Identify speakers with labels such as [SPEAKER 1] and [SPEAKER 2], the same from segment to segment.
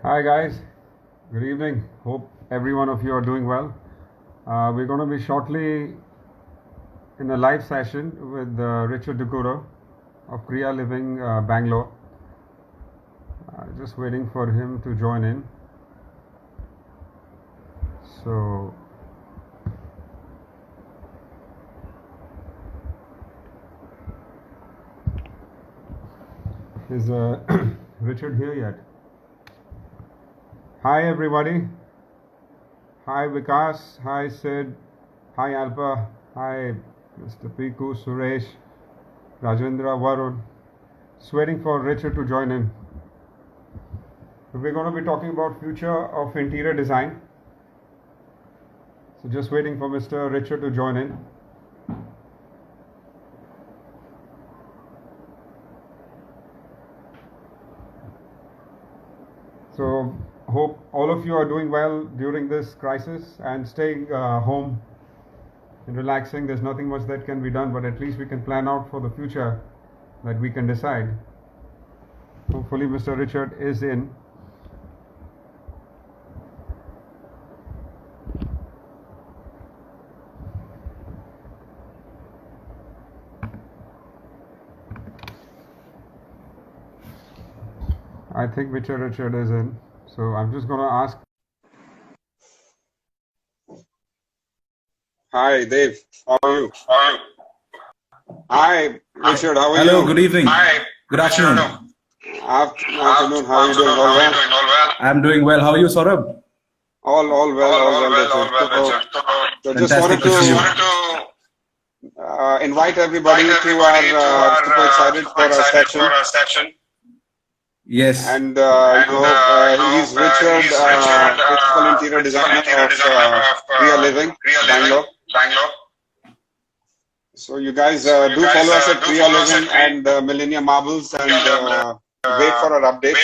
[SPEAKER 1] Hi guys, good evening. Hope every one of you are doing well. We're going to be shortly in a live session with Richard DCouto of Kriya Living Bangalore. Just waiting for him to join in. So is Richard here yet? Hi everybody. Hi Vikas. Hi Sid. Hi Alpa. Hi Mr. Piku, Suresh, Rajendra, Varun. Just waiting for Richard to join in. So we're going to be talking about future of interior design. So just waiting for Mr. Richard to join in. So hope all of you are doing well during this crisis and staying home and relaxing. There's nothing much that can be done, but at least we can plan out for the future that we can decide. Hopefully Mr. Richard is in. I think Mr. Richard is in. So I'm just going to ask. Hi, Dave. How are you? Hi, Richard. How are you?
[SPEAKER 2] Hello, good evening.
[SPEAKER 3] Hi.
[SPEAKER 2] Good afternoon.
[SPEAKER 1] Afternoon. How are you doing? All well?
[SPEAKER 2] I'm doing well. How are you, Saurabh?
[SPEAKER 1] All well, Richard. So just wanted to invite everybody to our super excited for our section.
[SPEAKER 2] Yes.
[SPEAKER 1] And he's Richard, principal interior designer of Kriya Living, Bangalore. So you guys do follow us at Kriya Living and Millennium Marbles and wait for our updates.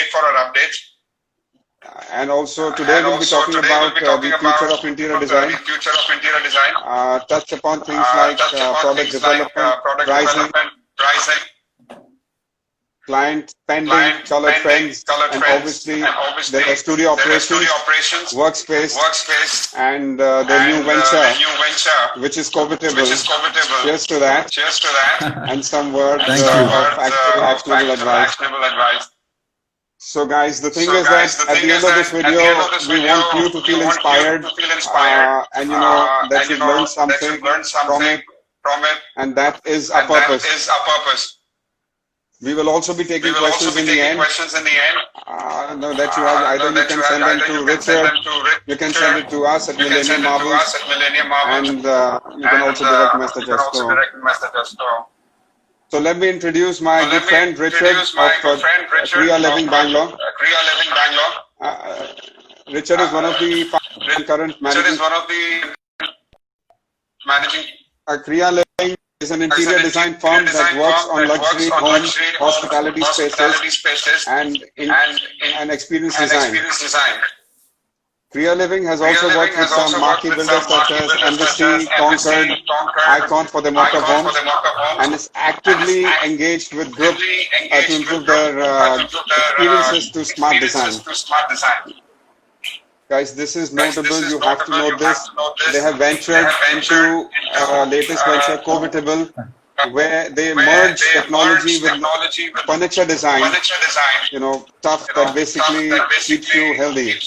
[SPEAKER 1] And also today we'll be talking about the future of interior design. Touch upon things like product development, pricing, client spending, color trends, and obviously the studio operations, workspace, and the new venture, which is covetable. Cheers to that. And some words of actionable advice. So guys, the thing is that at the end of this video, we want you to feel inspired, and that you learn something from it, and that is our purpose. We will also be taking questions in the end. That you have either you can send them to Richard, you can send it to us at Millennium Marbles, and you can also direct message us. So let me introduce my good friend Richard of Kriya Living Bangalore. Richard is one of the current managing. Kriya Living is an interior design firm that works on luxury homes, hospitality spaces, and experience design. Kriya Living has also worked with some marquee builders such as Embassy, Concord, Icon for the motorhomes, and is actively engaged with groups to improve their experiences to smart design. Guys, this is notable. You have to know this. They have ventured into latest venture, Covetable, where they merge technology with furniture design. Stuff that basically keeps you healthy.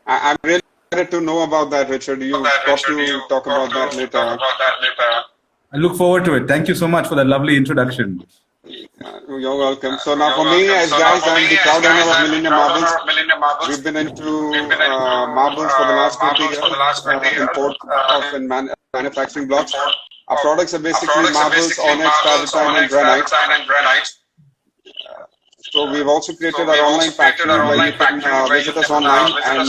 [SPEAKER 1] I'm really excited to know about that, Richard. You got to talk about that later.
[SPEAKER 2] I look forward to it. Thank you so much for that lovely introduction.
[SPEAKER 1] You're welcome. So now for me, as guys, I'm the proud owner of Millennium Marbles. We've been into marbles for the last 20 years, import of and manufacturing blocks. Our products are basically marbles, onyx, travertine, and granite. So we've also created our online factory where you can visit us online and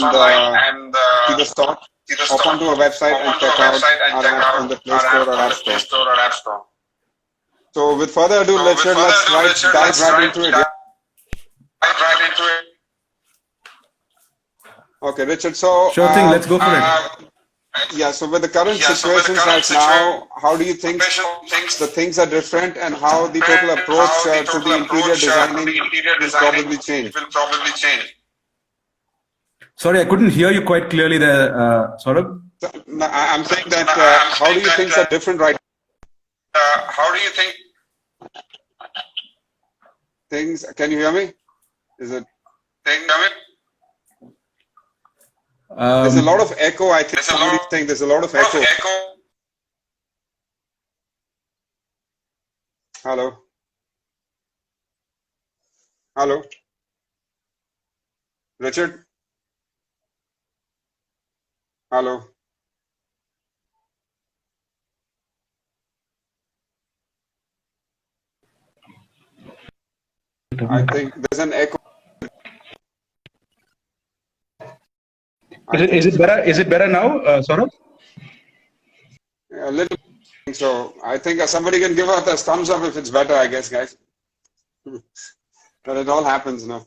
[SPEAKER 1] see the stock, hop onto our website and check out our apps on the Play Store or App Store. So with further ado, let's dive right into it. Okay, Richard. So
[SPEAKER 2] sure thing. Let's go for it.
[SPEAKER 1] Yeah, so with the current situations right now, how do you think the things are different and how the total approach to the interior designing will probably change?
[SPEAKER 2] Sorry, I couldn't hear you quite clearly there, Saurabh.
[SPEAKER 1] So, no, I'm saying that how do you think are different right
[SPEAKER 3] How do you think
[SPEAKER 1] things? Can you hear me? Is it? There's a lot of echo. I think somebody think there's a lot of echo. Hello. Hello. Richard. Hello. I think there's an echo.
[SPEAKER 2] Is it better? Is it better now, Saurabh?
[SPEAKER 1] A little. So I think somebody can give us a thumbs up if it's better. I guess, guys. But it all happens now.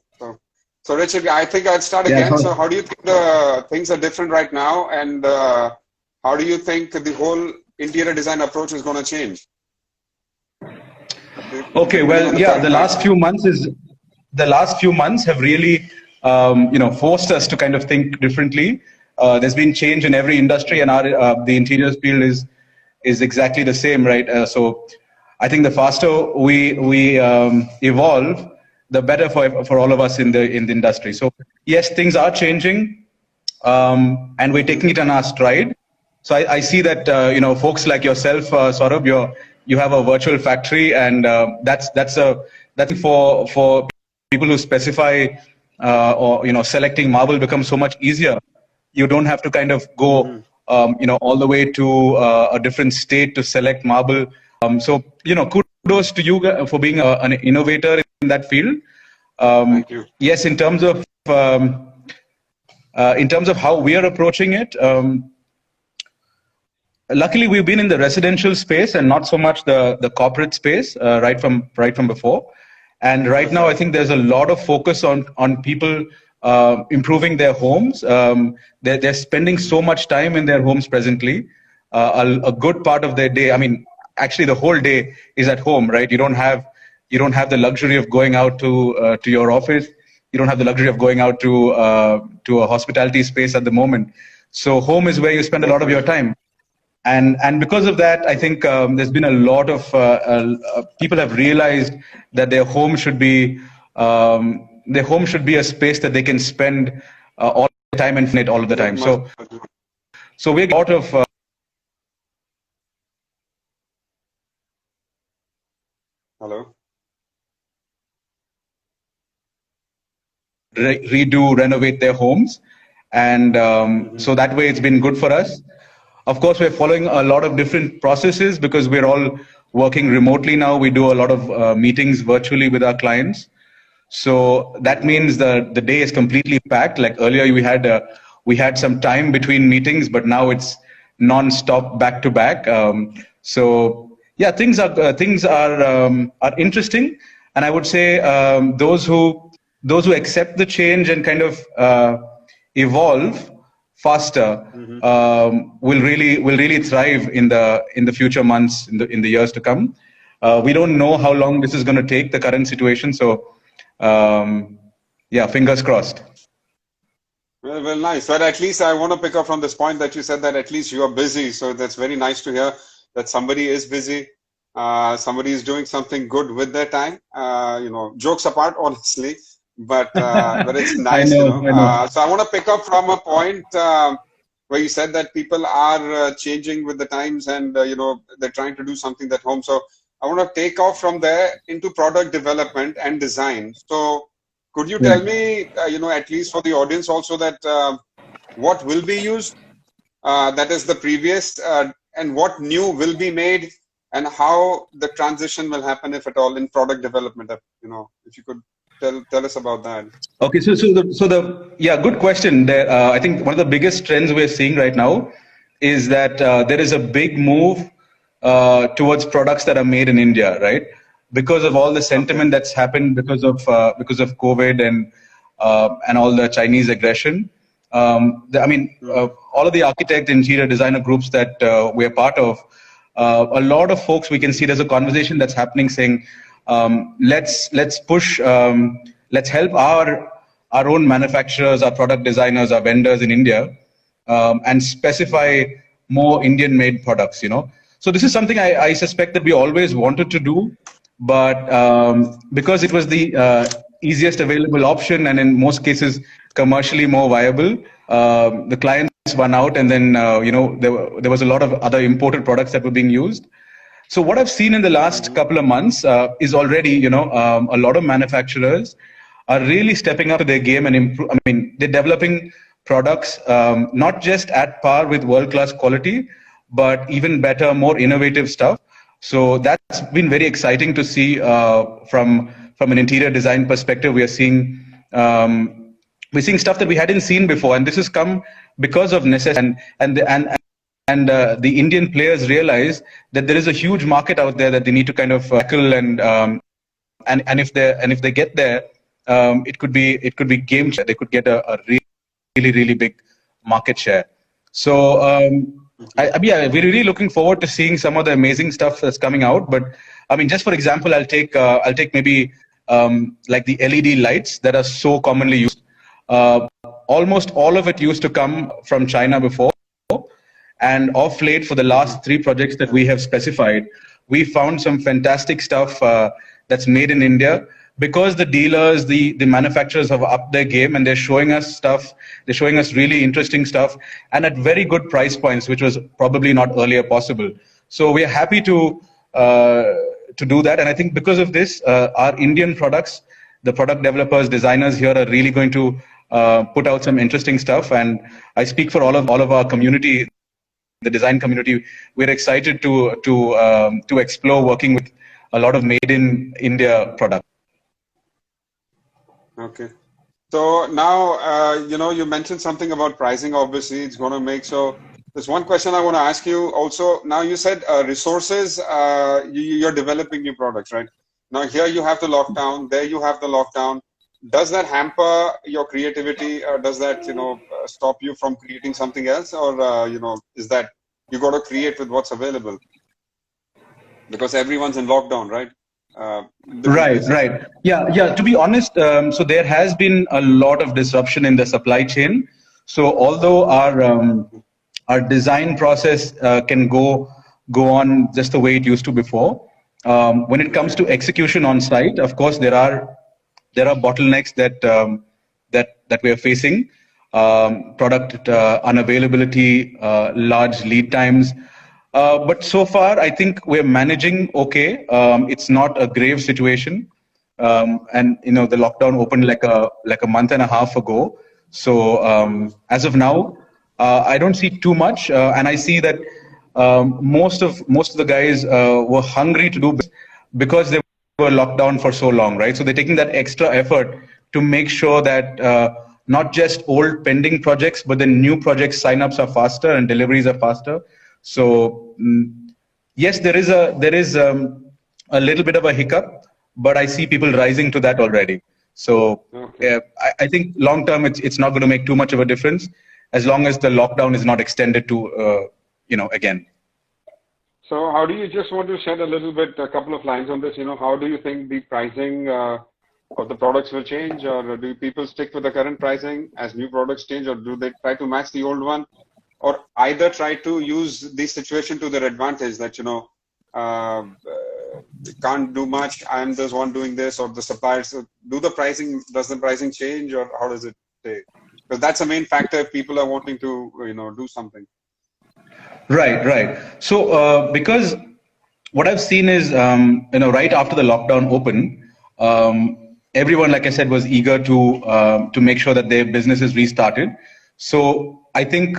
[SPEAKER 1] So Richard, I think I'd start again. So how do you think the things are different right now, and how do you think the whole interior design approach is going to change?
[SPEAKER 2] Okay, well, yeah, the last few months have really, forced us to kind of think differently. There's been change in every industry, and the interiors field is exactly the same, right? So I think the faster we evolve, the better for all of us in the industry. So yes, things are changing, and we're taking it on our stride. So I see that folks like yourself, Saurabh, you have a virtual factory, and that's for people who specify or selecting marble becomes so much easier. You don't have to kind of go all the way to a different state to select marble. So kudos to you for being an innovator in that field.
[SPEAKER 1] Thank you.
[SPEAKER 2] Yes, in terms of how we are approaching it. Luckily, we've been in the residential space and not so much the corporate space right from before. And right now, I think there's a lot of focus on people improving their homes. They're spending so much time in their homes presently. A good part of their day, I mean, actually the whole day is at home, right? You don't have the luxury of going out to your office. You don't have the luxury of going out to a hospitality space at the moment. So home is where you spend a lot of your time. And because of that, I think there's been a lot of people have realized that their home should be a space that they can spend all the time and it all of the time. So we got a lot of
[SPEAKER 1] Hello.
[SPEAKER 2] renovate their homes, and so that way it's been good for us. Of course, we're following a lot of different processes because we're all working remotely now. We do a lot of meetings virtually with our clients. So that means the day is completely packed. Like earlier, we had some time between meetings, but now it's non-stop back to back. So yeah, things are interesting, and I would say those who accept the change and kind of evolve faster will really thrive in the future months, in the years to come. We don't know how long this is going to take, the current situation. So yeah, fingers crossed.
[SPEAKER 1] Well, nice. But at least I want to pick up from this point that you said that at least you are busy. So that's very nice to hear that somebody is busy. Somebody is doing something good with their time. Jokes apart, honestly. But it's nice,
[SPEAKER 2] I know.
[SPEAKER 1] So I want to pick up from a point where you said that people are changing with the times, and they're trying to do something at home. So I want to take off from there into product development and design. So could you tell me, at least for the audience also, that what will be used, that is the previous, and what new will be made, and how the transition will happen, if at all, in product development? If you could tell us about that. Okay,
[SPEAKER 2] good question. I think one of the biggest trends we're seeing right now is that there is a big move towards products that are made in India, right? Because of all the sentiment that's happened because of COVID and all the Chinese aggression. all of the architect interior designer groups that we're part of, a lot of folks, we can see there's a conversation that's happening saying, let's push, let's help our own manufacturers, our product designers, our vendors in India, and specify more Indian-made products. So this is something I suspect that we always wanted to do, but because it was the easiest available option, and in most cases commercially more viable, the clients won out, and then there was a lot of other imported products that were being used. So what I've seen in the last couple of months is already, a lot of manufacturers are really stepping up to their game and they're developing products not just at par with world-class quality, but even better, more innovative stuff. So that's been very exciting to see from an interior design perspective. We're seeing stuff that we hadn't seen before, and this has come because of necessity. And the Indian players realize that there is a huge market out there that they need to kind of tackle, and if they get there, it could be game changer. They could get a really big market share. So we're really looking forward to seeing some of the amazing stuff that's coming out. But just for example, I'll take maybe like the LED lights that are so commonly used. Almost all of it used to come from China before, and of late, for the last 3 projects that we have specified, we found some fantastic stuff that's made in India, because the dealers, the manufacturers have upped their game, and they're showing us stuff. They're showing us really interesting stuff, and at very good price points, which was probably not earlier possible. So we are happy to do that, and I think because of this, our Indian products, the product developers, designers here are really going to put out some interesting stuff. And I speak for all of our community, the design community. We're excited to explore working with a lot of made in India products.
[SPEAKER 1] Okay. So now, you mentioned something about pricing. Obviously, it's going to make so. There's one question I want to ask you also. Now, you said resources. You're developing new products, right? Now, here you have the lockdown. There you have the lockdown. Does that hamper your creativity, or does that stop you from creating something else, or is that you got to create with what's available? Because everyone's in lockdown, right?
[SPEAKER 2] Right. Yeah. To be honest, so there has been a lot of disruption in the supply chain. So although our design process can go on just the way it used to before, when it comes to execution on site, of course there are bottlenecks that we are facing. Product unavailability, large lead times. But so far, I think we're managing okay. It's not a grave situation, and the lockdown opened like a month and a half ago. So as of now, I don't see too much, and I see that most of the guys were hungry to do business because they were locked down for so long, right? So they're taking that extra effort to make sure that not just old pending projects, but the new projects sign-ups are faster and deliveries are faster. So yes, there is a little bit of a hiccup, but I see people rising to that already. So I think long term, it's not going to make too much of a difference, as long as the lockdown is not extended to again.
[SPEAKER 1] So how do you just want to shed a couple of lines on this? How do you think the pricing of the products will change, or do people stick with the current pricing as new products change, or do they try to match the old one? Or either try to use the situation to their advantage, that can't do much, I'm the one doing this, or the suppliers. Does the pricing change, or how does it stay? Because that's the main factor if people are wanting to do something.
[SPEAKER 2] Right. So because what I've seen is right after the lockdown opened, everyone, like I said, was eager to make sure that their businesses restarted. So I think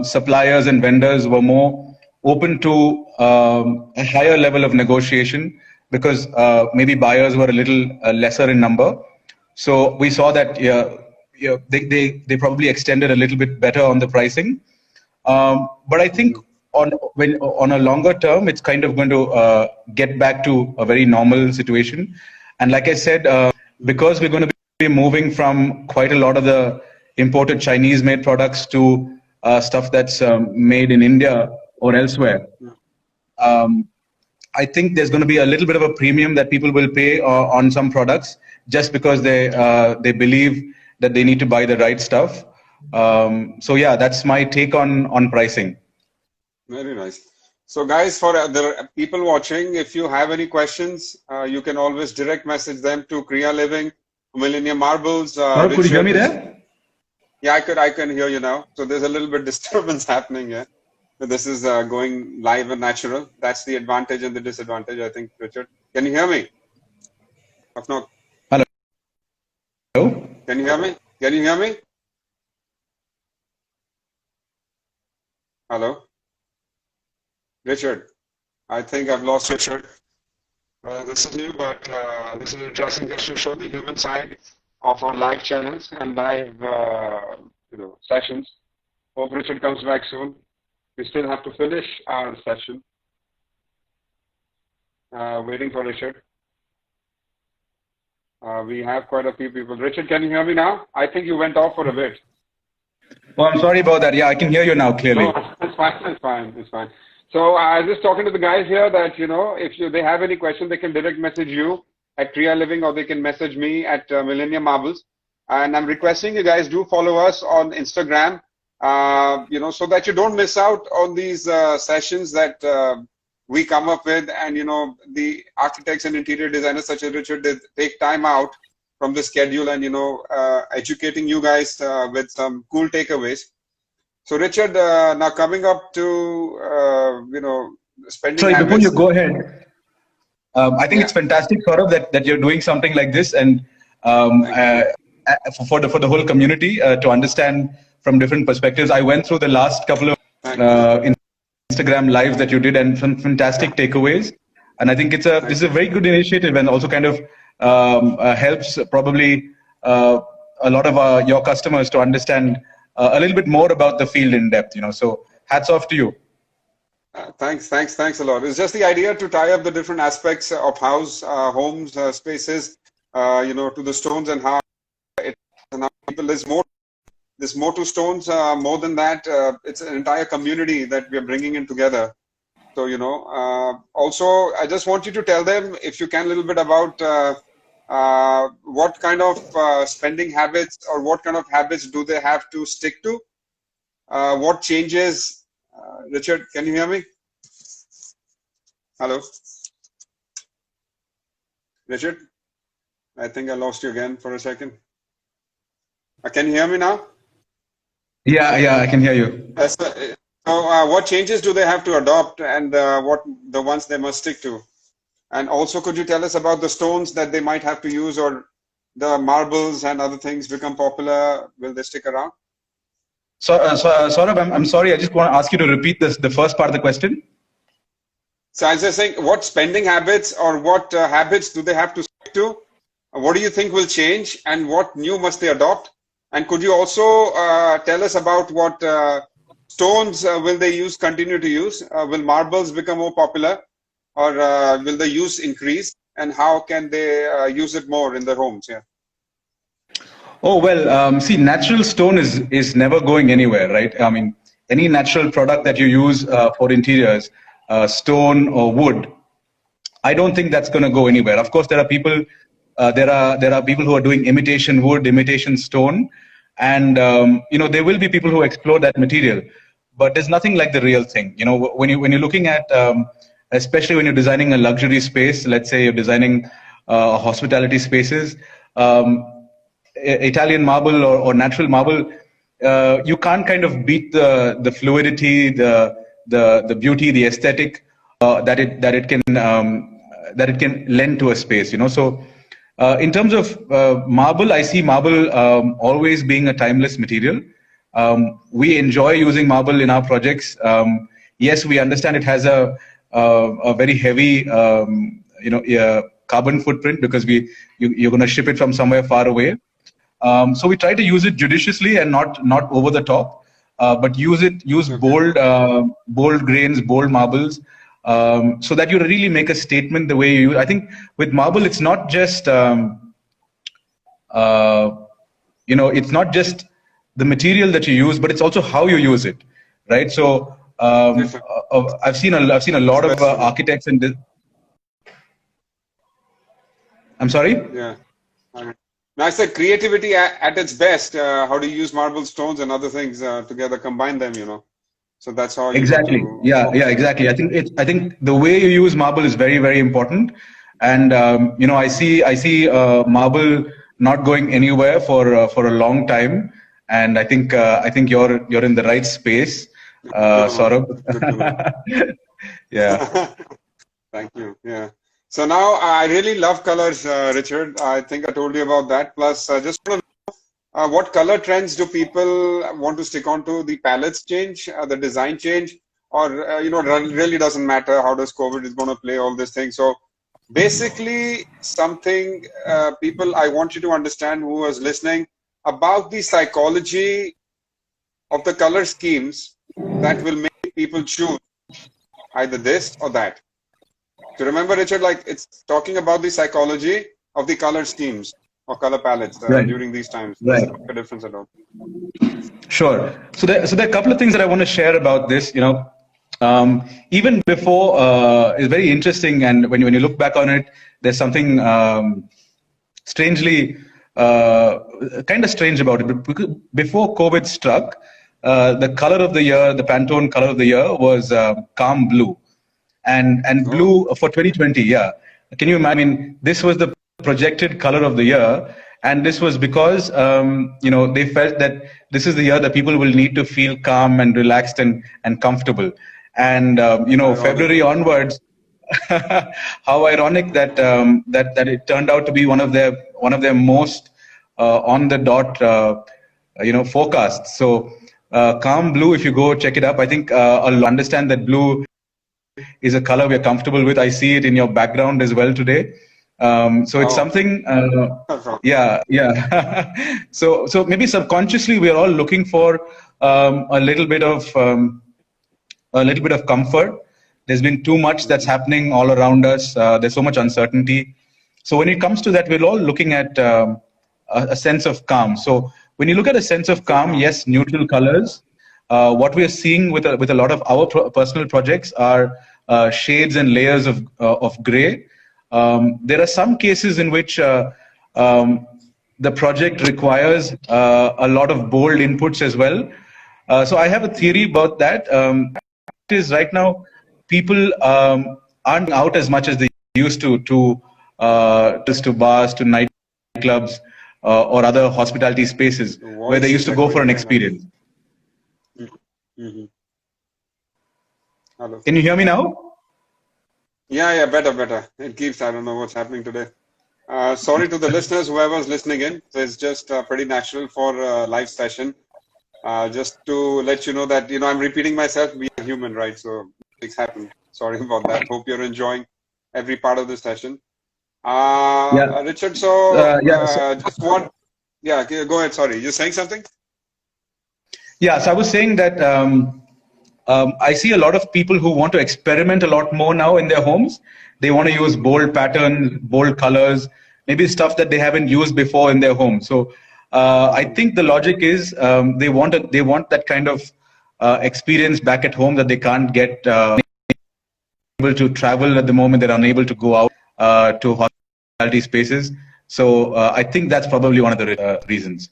[SPEAKER 2] suppliers and vendors were more open to a higher level of negotiation, because maybe buyers were a little lesser in number. So we saw that they probably extended a little bit better on the pricing. But I think on a longer term, it's kind of going to get back to a very normal situation. And like I said, because we're going to be moving from quite a lot of the imported Chinese-made products to stuff that's made in India or elsewhere. I think there's going to be a little bit of a premium that people will pay on some products just because they believe that they need to buy the right stuff. So yeah, that's my take on pricing.
[SPEAKER 1] Very nice. So guys, for the people watching, if you have any questions, you can always direct message them to Kriya Living, Millennium Marbles.
[SPEAKER 2] Could you hear me there?
[SPEAKER 1] Yeah, I can hear you now. So there's a little bit disturbance happening here. So this is going live and natural. That's the advantage and the disadvantage, I think, Richard. Can you hear me?
[SPEAKER 2] Hello?
[SPEAKER 1] Can you hear me? Can you hear me? Hello? Richard, I think I've lost Richard. This is new, but this is interesting just to show the human side of our live channels and live sessions. Hope Richard comes back soon. We still have to finish our session. Waiting for Richard. We have quite a few people. Richard, can you hear me now? I think you went off for a bit.
[SPEAKER 2] Oh, I'm sorry about that. Yeah, I can hear you now clearly.
[SPEAKER 1] No, it's fine. It's fine. It's fine. So I was just talking to the guys here that, if they have any question, they can direct message you at Kriya Living or they can message me at Millennium Marbles. And I'm requesting you guys do follow us on Instagram, so that you don't miss out on these sessions that we come up with. And, the architects and interior designers such as Richard, they take time out from the schedule and, educating you guys with some cool takeaways. So Richard, now coming up to, spending
[SPEAKER 2] Sorry,
[SPEAKER 1] habits.
[SPEAKER 2] before you go ahead, I think it's fantastic, Saurabh, that you're doing something like this and for the whole community to understand from different perspectives. I went through the last couple of Instagram lives that you did and some fantastic takeaways. And I think this is a very good initiative and also kind of helps probably a lot of your customers to understand a little bit more about the field in depth, so hats off to you.
[SPEAKER 1] Thanks a lot. It's just the idea to tie up the different aspects of house, homes, spaces, to the stones and how people, there's more to stones, more than that. It's an entire community that we are bringing in together. So, also, I just want you to tell them, if you can, a little bit about what kind of spending habits or what kind of habits do they have to stick to? What changes? Richard, can you hear me? Hello? Richard? I think I lost you again for a second. Can you hear me now?
[SPEAKER 2] Yeah, I can hear you.
[SPEAKER 1] So what changes do they have to adopt and what the ones they must stick to? And also, could you tell us about the stones that they might have to use, or the marbles and other things become popular? Will they stick around?
[SPEAKER 2] So Saurabh, I'm sorry. I just want to ask you to repeat the first part of the question.
[SPEAKER 1] So I was just saying, what spending habits or what habits do they have to stick to? What do you think will change, and what new must they adopt? And could you also tell us about what stones will they continue to use? Will marbles become more popular, or will the use increase? And how can they use it more in their homes? Yeah.
[SPEAKER 2] Oh, well, see, natural stone is never going anywhere, right? I mean, any natural product that you use for interiors, stone or wood, I don't think that's going to go anywhere. Of course, there are people, there are people who are doing imitation wood, imitation stone, and there will be people who explore that material. But there's nothing like the real thing. When you're looking at, especially when you're designing a luxury space, let's say you're designing hospitality spaces. Italian marble or natural marble, you can't kind of beat the fluidity, the beauty, the aesthetic that it can lend to a space. So in terms of marble, I see marble always being a timeless material. We enjoy using marble in our projects. Yes, we understand it has a very heavy carbon footprint because you're going to ship it from somewhere far away. So we try to use it judiciously and not over the top, but use bold grains, bold marbles, so that you really make a statement the way you use. I think with marble, it's not just it's not just the material that you use, but it's also how you use it, right? So I've seen a lot of architects and I'm sorry.
[SPEAKER 1] Yeah. Now I said creativity at its best. How do you use marble stones and other things together, combine them? So that's how you
[SPEAKER 2] Exactly. Yeah, exactly. I think the way you use marble is very, very important. And I see marble not going anywhere for a long time. And I think you're in the right space, Saurabh. Yeah.
[SPEAKER 1] Thank you. Yeah. So now I really love colors, Richard. I think I told you about that. Plus, just want to know what color trends do people want to stick on to? The palettes change, the design change, or really doesn't matter. How does COVID is going to play all these things? So basically, something people I want you to understand who is listening about the psychology of the color schemes that will make people choose either this or that. So remember, Richard, like it's talking about the psychology of the color schemes or color palettes during these times.
[SPEAKER 2] Right.
[SPEAKER 1] Does it make a difference at all?
[SPEAKER 2] Sure. So there are a couple of things that I want to share about this. Even before, it's very interesting, and when you look back on it, there's something strangely, kind of strange about it. Before COVID struck, the color of the year, the Pantone color of the year was calm blue. And blue for 2020, yeah. Can you imagine? This was the projected color of the year, and this was because they felt that this is the year that people will need to feel calm and relaxed and comfortable. And February onwards, how ironic that that it turned out to be one of their most on the dot forecasts. So calm blue, if you go check it up, I think I'll understand that blue is a color we're comfortable with. I see it in your background as well today. So it's something, yeah. So maybe subconsciously we're all looking for a little bit of comfort. There's been too much that's happening all around us. There's so much uncertainty. So when it comes to that, we're all looking at a sense of calm. So when you look at a sense of calm, yes, neutral colors. What we are seeing with a lot of our personal projects are shades and layers of gray. There are some cases in which the project requires a lot of bold inputs as well. So I have a theory about that. Is right now people aren't out as much as they used to bars, to nightclubs, or other hospitality spaces where they used to go for an experience.
[SPEAKER 1] Mm-hmm. Hello.
[SPEAKER 2] Can you hear me now?
[SPEAKER 1] Yeah, better. It keeps, I don't know what's happening today. Sorry to the listeners, whoever's listening in. So it's just pretty natural for a live session. Just to let you know that, I'm repeating myself. We are human, right? So things happen. Sorry about that. Hope you're enjoying every part of the session. Richard, just one. Yeah, go ahead. Sorry, you're saying something?
[SPEAKER 2] Yeah, so I was saying that I see a lot of people who want to experiment a lot more now in their homes. They want to use bold patterns, bold colors, maybe stuff that they haven't used before in their home. So I think the logic is they want that kind of experience back at home that they can't get able to travel at the moment. They're unable to go out to hospitality spaces. So I think that's probably one of the reasons.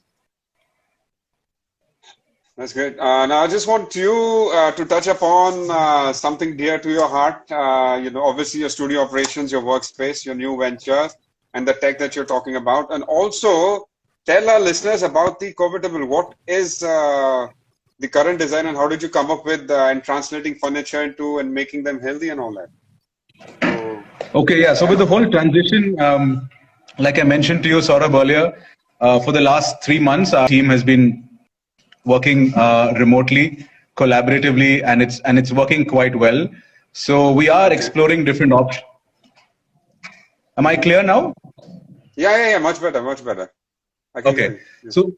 [SPEAKER 1] That's great. Now, I just want you to touch upon something dear to your heart. Obviously your studio operations, your workspace, your new ventures, and the tech that you're talking about. And also tell our listeners about the Covetable. What is the current design and how did you come up with and translating furniture into and making them healthy and all that?
[SPEAKER 2] Okay, yeah. So with the whole transition, like I mentioned to you, Saurabh, earlier, for the last 3 months, our team has been working remotely, collaboratively, and it's working quite well. So we are exploring different options. Am I clear now?
[SPEAKER 1] Yeah, much better.
[SPEAKER 2] Okay. So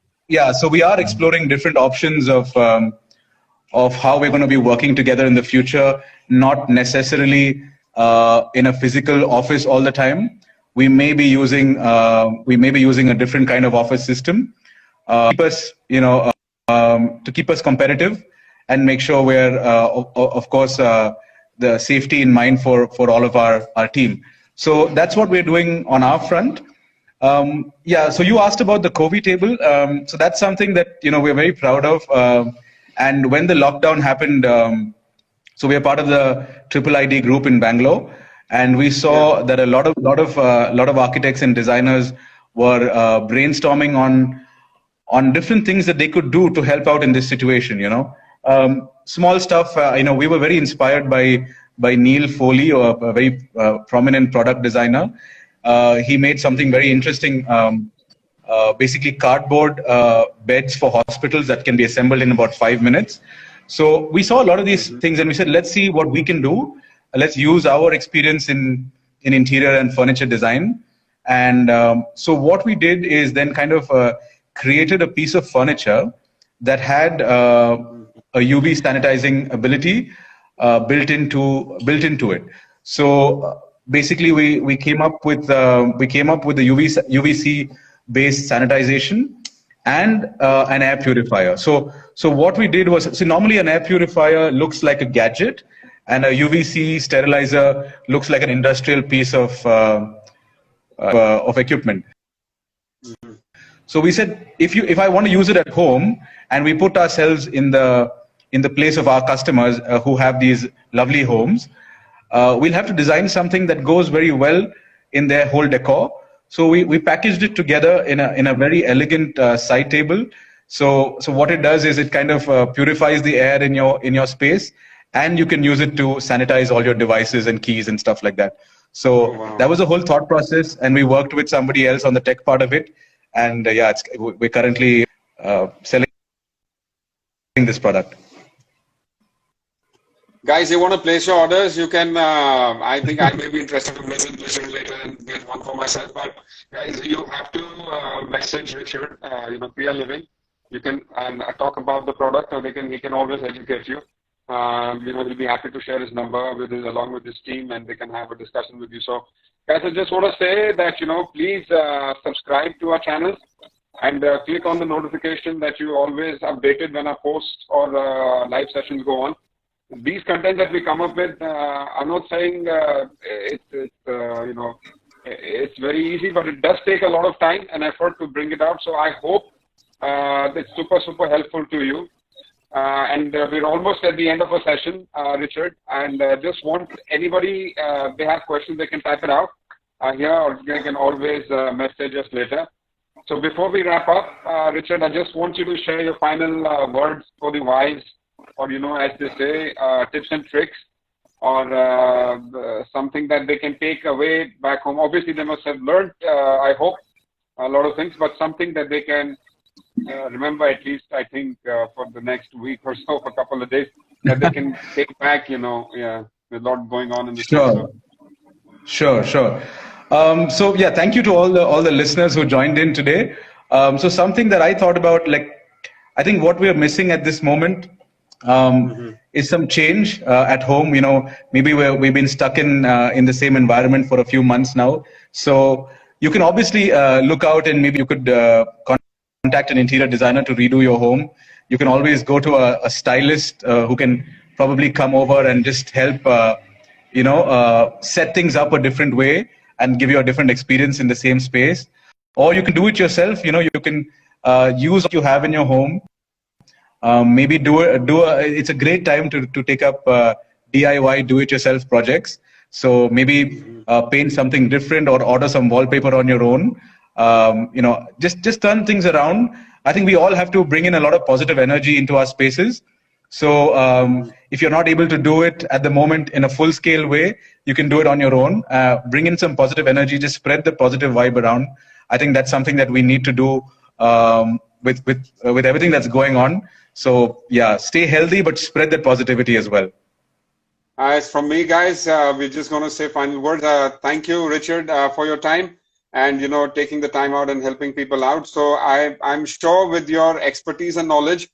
[SPEAKER 2] we are exploring different options of how we're going to be working together in the future. Not necessarily in a physical office all the time. We may be using a different kind of office system. Keep us, to keep us competitive and make sure we're, of course, the safety in mind for all of our team. So that's what we're doing on our front. Yeah, so you asked about the COVID table. So that's something that, we're very proud of. And when the lockdown happened, so we are part of the Triple ID group in Bangalore, and we saw that a lot of architects and designers were brainstorming on different things that they could do to help out in this situation. Small stuff. We were very inspired by Neil Foley, a very prominent product designer. He made something very interesting. Basically, cardboard beds for hospitals that can be assembled in about 5 minutes. So we saw a lot of these things, and we said, let's see what we can do. Let's use our experience in interior and furniture design. And so what we did is then kind of created a piece of furniture that had a UV sanitizing ability built into it. So basically, we came up with the UVC based sanitization and an air purifier. So what we did was, normally an air purifier looks like a gadget, and a UVC sterilizer looks like an industrial piece of equipment. So we said, if I want to use it at home, and we put ourselves in the place of our customers who have these lovely homes, we'll have to design something that goes very well in their whole decor. So we packaged it together in a very elegant side table. So what it does is it kind of purifies the air in your space, and you can use it to sanitize all your devices and keys and stuff like that. So that was a whole thought process, and we worked with somebody else on the tech part of it. And we're currently selling this product.
[SPEAKER 1] Guys, you want to place your orders? You can. I think I may be interested in placing later and get one for myself. But guys, you have to message Richard. Kriya Living. You can talk about the product, or he can always educate you. He'll be happy to share his number along with his team, and they can have a discussion with you. So, guys, I just want to say that please subscribe to our channel and click on the notification that you always updated when our posts or live sessions go on. These content that we come up with, I'm not saying it's very easy, but it does take a lot of time and effort to bring it out. So I hope it's super helpful to you. And we're almost at the end of a session, Richard, and just want anybody, they have questions, they can type it out here, or they can always message us later. So before we wrap up, Richard, I just want you to share your final words for the wise, or as they say, tips and tricks, or something that they can take away back home. Obviously, they must have learned, I hope, a lot of things, but something that they can remember, at least, I think, for the next week or so, for a couple of days, that they can take back, with a lot going on in the
[SPEAKER 2] Sure. So yeah, thank you to all the listeners who joined in today. So something that I thought about, I think what we are missing at this moment is some change at home. Maybe we've been stuck in the same environment for a few months now. So you can obviously look out, and maybe you could contact an interior designer to redo your home. You can always go to a stylist who can probably come over and just help, set things up a different way and give you a different experience in the same space. Or you can do it yourself. You can use what you have in your home. Maybe it's a great time to take up DIY, do-it-yourself projects. So maybe paint something different, or order some wallpaper on your own. Just turn things around. I think we all have to bring in a lot of positive energy into our spaces. So if you're not able to do it at the moment in a full-scale way, you can do it on your own. Bring in some positive energy, just spread the positive vibe around. I think that's something that we need to do with everything that's going on. So yeah, stay healthy, but spread that positivity as well.
[SPEAKER 1] As from me, guys, we're just going to say final words. Thank you, Richard, for your time, and taking the time out and helping people out. So I'm sure with your expertise and knowledge,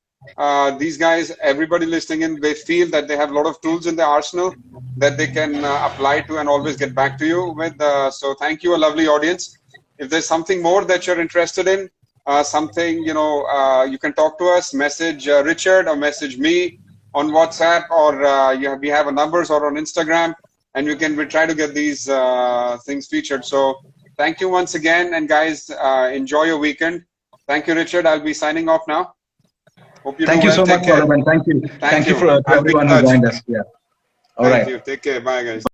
[SPEAKER 1] these guys, everybody listening in, they feel that they have a lot of tools in their arsenal that they can apply to and always get back to you with. So thank you, a lovely audience. If there's something more that you're interested in, something, you can talk to us, message Richard or message me on WhatsApp, or we have a numbers, or on Instagram, and we try to get these things featured. So thank you once again, and guys, enjoy your weekend. Thank you, Richard. I'll be signing off now. Hope you
[SPEAKER 2] Thank
[SPEAKER 1] do
[SPEAKER 2] you
[SPEAKER 1] well.
[SPEAKER 2] so much, Saurabh, and thank you. Thank you for
[SPEAKER 1] I'll be in
[SPEAKER 2] everyone who
[SPEAKER 1] touch.
[SPEAKER 2] joined us. Yeah. All
[SPEAKER 1] Thank
[SPEAKER 2] right.
[SPEAKER 1] you. Take care. Bye, guys.